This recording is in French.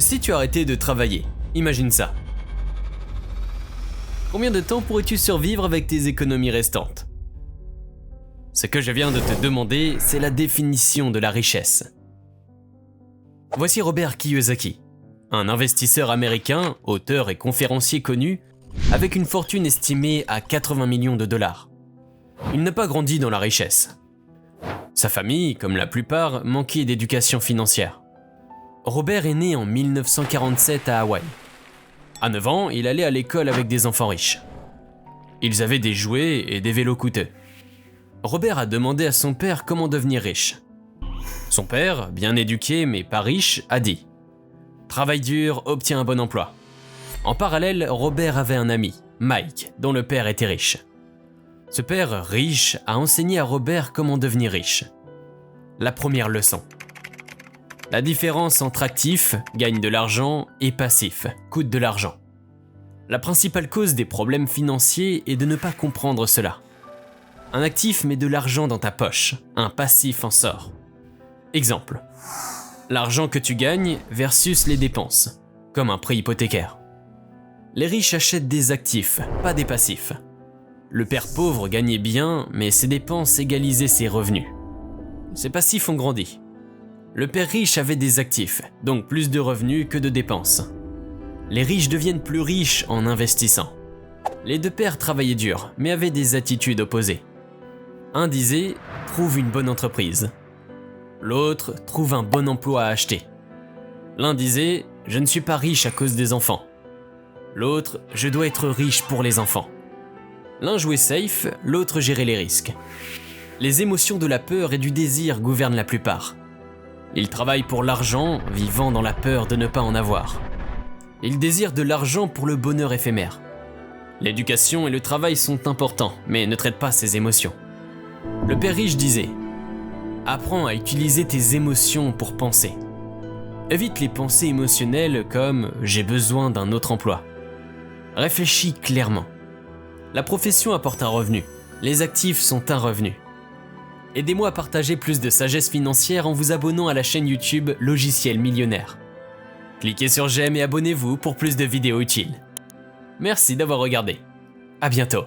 Si tu arrêtais de travailler, imagine ça. Combien de temps pourrais-tu survivre avec tes économies restantes? Ce que je viens de te demander, c'est la définition de la richesse. Voici Robert Kiyosaki, un investisseur américain, auteur et conférencier connu, avec une fortune estimée à 80 millions de dollars. Il n'a pas grandi dans la richesse. Sa famille, comme la plupart, manquait d'éducation financière. Robert est né en 1947 à Hawaï. À 9 ans, il allait à l'école avec des enfants riches. Ils avaient des jouets et des vélos coûteux. Robert a demandé à son père comment devenir riche. Son père, bien éduqué mais pas riche, a dit « Travaille dur, obtiens un bon emploi ». En parallèle, Robert avait un ami, Mike, dont le père était riche. Ce père riche a enseigné à Robert comment devenir riche. La première leçon. La différence entre actif, gagne de l'argent, et passif, coûte de l'argent. La principale cause des problèmes financiers est de ne pas comprendre cela. Un actif met de l'argent dans ta poche, un passif en sort. Exemple. L'argent que tu gagnes versus les dépenses, comme un prêt hypothécaire. Les riches achètent des actifs, pas des passifs. Le père pauvre gagnait bien, mais ses dépenses égalisaient ses revenus. Ses passifs ont grandi. Le père riche avait des actifs, donc plus de revenus que de dépenses. Les riches deviennent plus riches en investissant. Les deux pères travaillaient dur, mais avaient des attitudes opposées. Un disait « trouve une bonne entreprise ». L'autre « trouve un bon emploi à acheter ». L'un disait « je ne suis pas riche à cause des enfants ». L'autre « je dois être riche pour les enfants ». L'un jouait safe, l'autre gérait les risques. Les émotions de la peur et du désir gouvernent la plupart. Ils travaillent pour l'argent, vivant dans la peur de ne pas en avoir. Ils désirent de l'argent pour le bonheur éphémère. L'éducation et le travail sont importants, mais ne traitent pas ces émotions. Le père riche disait « Apprends à utiliser tes émotions pour penser. Évite les pensées émotionnelles comme « j'ai besoin d'un autre emploi ». Réfléchis clairement. La profession apporte un revenu, les actifs sont un revenu. Aidez-moi à partager plus de sagesse financière en vous abonnant à la chaîne YouTube Logiciel Millionnaire. Cliquez sur j'aime et abonnez-vous pour plus de vidéos utiles. Merci d'avoir regardé. À bientôt.